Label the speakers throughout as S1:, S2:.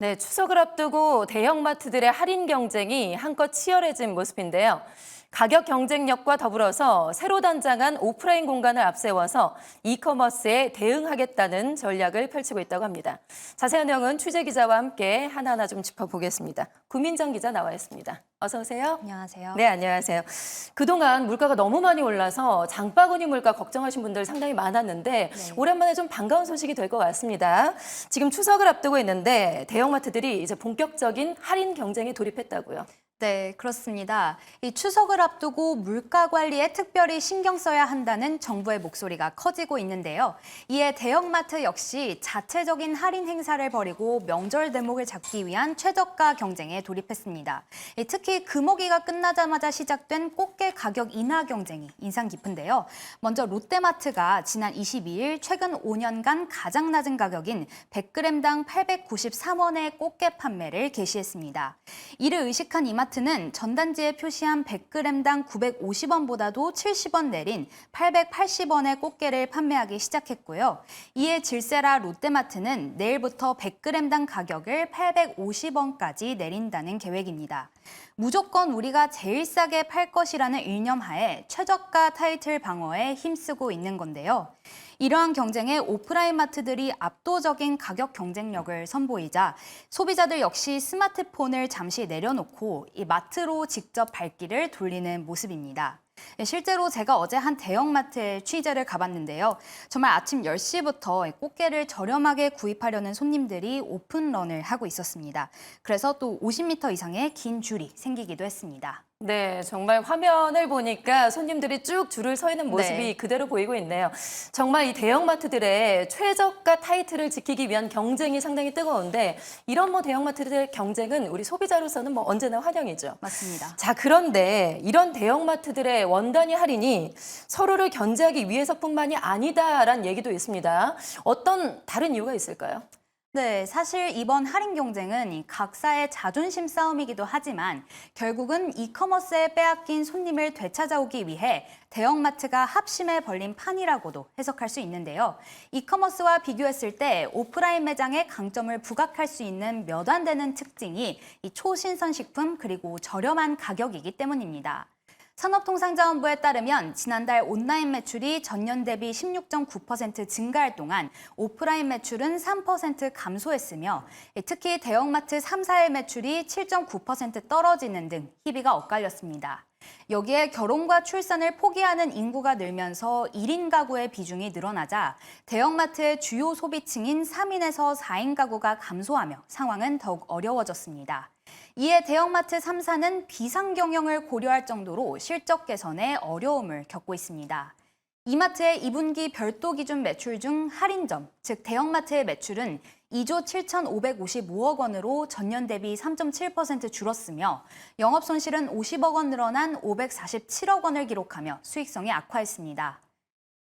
S1: 네, 추석을 앞두고 대형마트들의 할인 경쟁이 한껏 치열해진 모습인데요. 가격 경쟁력과 더불어서 새로 단장한 오프라인 공간을 앞세워서 이커머스에 대응하겠다는 전략을 펼치고 있다고 합니다. 자세한 내용은 취재 기자와 함께 하나하나 좀 짚어보겠습니다. 구민정 기자 나와 있습니다. 어서 오세요.
S2: 안녕하세요.
S1: 네, 안녕하세요. 그동안 물가가 너무 많이 올라서 장바구니 물가 걱정하신 분들 상당히 많았는데
S2: 네.
S1: 오랜만에 좀 반가운 소식이 될 것 같습니다. 지금 추석을 앞두고 있는데 대형마트들이 이제 본격적인 할인 경쟁에 돌입했다고요.
S2: 네, 그렇습니다. 이 추석을 앞두고 물가 관리에 특별히 신경 써야 한다는 정부의 목소리가 커지고 있는데요. 이에 대형마트 역시 자체적인 할인 행사를 벌이고 명절 대목을 잡기 위한 최저가 경쟁에 돌입했습니다. 특히 금오기가 끝나자마자 시작된 꽃게 가격 인하 경쟁이 인상 깊은데요. 먼저 롯데마트가 지난 22일 최근 5년간 가장 낮은 가격인 100g당 893원의 꽃게 판매를 개시했습니다. 이를 의식한 이마트는 전단지에 표시한 100g당 950원보다도 70원 내린 880원의 꽃게를 판매하기 시작했고요. 이에 질세라 롯데마트는 내일부터 100g당 가격을 850원까지 내린다는 계획입니다. 무조건 우리가 제일 싸게 팔 것이라는 일념하에 최저가 타이틀 방어에 힘쓰고 있는 건데요. 이러한 경쟁에 오프라인 마트들이 압도적인 가격 경쟁력을 선보이자 소비자들 역시 스마트폰을 잠시 내려놓고 이 마트로 직접 발길을 돌리는 모습입니다. 실제로 제가 어제 한 대형마트에 취재를 가봤는데요. 정말 아침 10시부터 꽃게를 저렴하게 구입하려는 손님들이 오픈런을 하고 있었습니다. 그래서 또 50m 이상의 긴 줄이 생기기도 했습니다.
S1: 네, 정말 화면을 보니까 손님들이 쭉 줄을 서 있는 모습이
S2: 네.
S1: 그대로 보이고 있네요. 정말 이 대형마트들의 최저가 타이틀을 지키기 위한 경쟁이 상당히 뜨거운데 이런 대형마트들의 경쟁은 우리 소비자로서는 언제나 환영이죠.
S2: 맞습니다.
S1: 자, 그런데 이런 대형마트들의 원단위 할인이 서로를 견제하기 위해서뿐만이 아니다라는 얘기도 있습니다. 어떤 다른 이유가 있을까요?
S2: 네, 사실 이번 할인 경쟁은 이 각사의 자존심 싸움이기도 하지만 결국은 이커머스에 빼앗긴 손님을 되찾아오기 위해 대형마트가 합심해 벌린 판이라고도 해석할 수 있는데요. 이커머스와 비교했을 때 오프라인 매장의 강점을 부각할 수 있는 몇 안 되는 특징이 이 초신선식품 그리고 저렴한 가격이기 때문입니다. 산업통상자원부에 따르면 지난달 온라인 매출이 전년 대비 16.9% 증가할 동안 오프라인 매출은 3% 감소했으며 특히 대형마트 3사의 매출이 7.9% 떨어지는 등 희비가 엇갈렸습니다. 여기에 결혼과 출산을 포기하는 인구가 늘면서 1인 가구의 비중이 늘어나자 대형마트의 주요 소비층인 3인에서 4인 가구가 감소하며 상황은 더욱 어려워졌습니다. 이에 대형마트 3사는 비상 경영을 고려할 정도로 실적 개선에 어려움을 겪고 있습니다. 이마트의 2분기 별도 기준 매출 중 할인점, 즉 대형마트의 매출은 2조 7,555억 원으로 전년 대비 3.7% 줄었으며 영업 손실은 50억 원 늘어난 547억 원을 기록하며 수익성이 악화했습니다.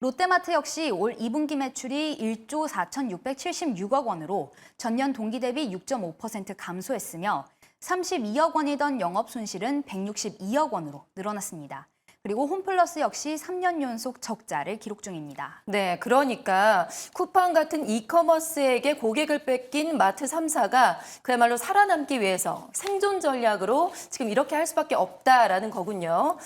S2: 롯데마트 역시 올 2분기 매출이 1조 4,676억 원으로 전년 동기 대비 6.5% 감소했으며 32억 원이던 영업 손실은 162억 원으로 늘어났습니다. 그리고 홈플러스 역시 3년 연속 적자를 기록 중입니다.
S1: 네, 그러니까 쿠팡 같은 이커머스에게 고객을 뺏긴 마트 3사가 그야말로 살아남기 위해서 생존 전략으로 지금 이렇게 할 수밖에 없다라는 거군요.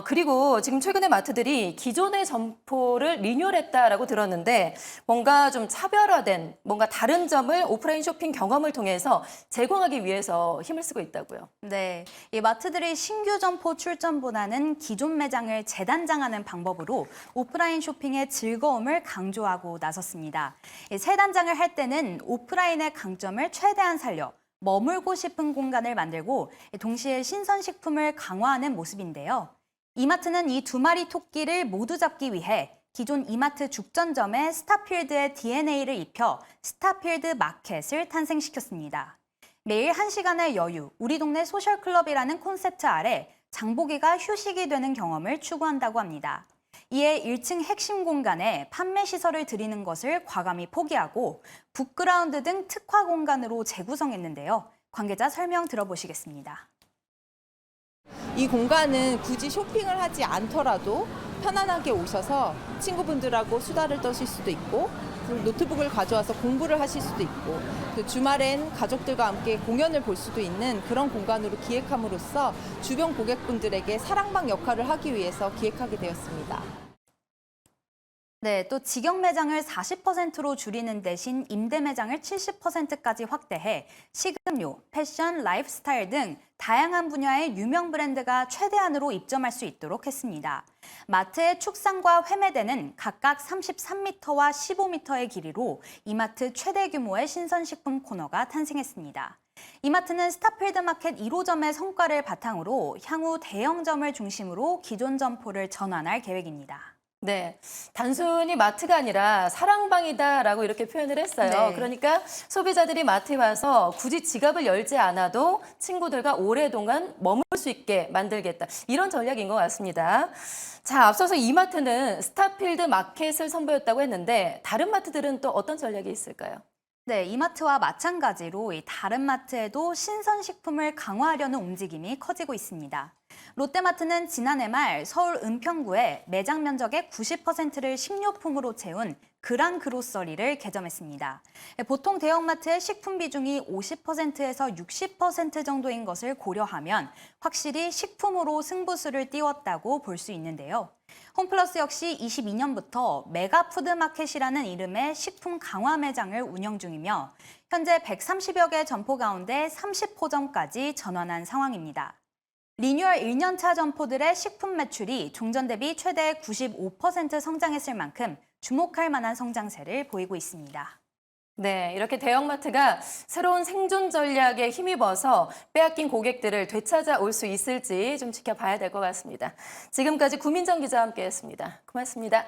S1: 그리고 지금 최근에 마트들이 기존의 점포를 리뉴얼했다라고 들었는데 뭔가 좀 차별화된 뭔가 다른 점을 오프라인 쇼핑 경험을 통해서 제공하기 위해서 힘을 쓰고 있다고요.
S2: 네, 이 마트들이 신규 점포 출점보다는 기존 매장을 재단장하는 방법으로 오프라인 쇼핑의 즐거움을 강조하고 나섰습니다. 새 단장을 할 때는 오프라인의 강점을 최대한 살려 머물고 싶은 공간을 만들고 동시에 신선식품을 강화하는 모습인데요. 이마트는 이 두 마리 토끼를 모두 잡기 위해 기존 이마트 죽전점에 스타필드의 DNA를 입혀 스타필드 마켓을 탄생시켰습니다. 매일 1시간의 여유, 우리 동네 소셜클럽이라는 콘셉트 아래 장보기가 휴식이 되는 경험을 추구한다고 합니다. 이에 1층 핵심 공간에 판매 시설을 들이는 것을 과감히 포기하고 북그라운드 등 특화 공간으로 재구성했는데요. 관계자 설명 들어보시겠습니다.
S3: 이 공간은 굳이 쇼핑을 하지 않더라도 편안하게 오셔서 친구분들하고 수다를 떠실 수도 있고 그리고 노트북을 가져와서 공부를 하실 수도 있고 또 주말엔 가족들과 함께 공연을 볼 수도 있는 그런 공간으로 기획함으로써 주변 고객분들에게 사랑방 역할을 하기 위해서 기획하게 되었습니다.
S2: 네, 또 직영 매장을 40%로 줄이는 대신 임대 매장을 70%까지 확대해 식음료, 패션, 라이프스타일 등 다양한 분야의 유명 브랜드가 최대한으로 입점할 수 있도록 했습니다. 마트의 축산과 회매대는 각각 33m와 15m의 길이로 이마트 최대 규모의 신선식품 코너가 탄생했습니다. 이마트는 스타필드 마켓 1호점의 성과를 바탕으로 향후 대형점을 중심으로 기존 점포를 전환할 계획입니다.
S1: 네, 단순히 마트가 아니라 사랑방이다라고 이렇게 표현을 했어요.
S2: 네.
S1: 그러니까 소비자들이 마트에 와서 굳이 지갑을 열지 않아도 친구들과 오랫동안 머물 수 있게 만들겠다. 이런 전략인 것 같습니다. 자, 앞서서 이마트는 스타필드 마켓을 선보였다고 했는데 다른 마트들은 또 어떤 전략이 있을까요?
S2: 네, 이마트와 마찬가지로 다른 마트에도 신선식품을 강화하려는 움직임이 커지고 있습니다. 롯데마트는 지난해 말 서울 은평구에 매장 면적의 90%를 식료품으로 채운 그란 그로서리를 개점했습니다. 보통 대형마트의 식품 비중이 50%에서 60% 정도인 것을 고려하면 확실히 식품으로 승부수를 띄웠다고 볼 수 있는데요. 홈플러스 역시 22년부터 메가푸드마켓이라는 이름의 식품 강화 매장을 운영 중이며 현재 130여 개 점포 가운데 30호점까지 전환한 상황입니다. 리뉴얼 1년차 점포들의 식품 매출이 종전 대비 최대 95% 성장했을 만큼 주목할 만한 성장세를 보이고 있습니다.
S1: 네, 이렇게 대형마트가 새로운 생존 전략에 힘입어서 빼앗긴 고객들을 되찾아올 수 있을지 좀 지켜봐야 될 것 같습니다. 지금까지 구민정 기자와 함께했습니다. 고맙습니다.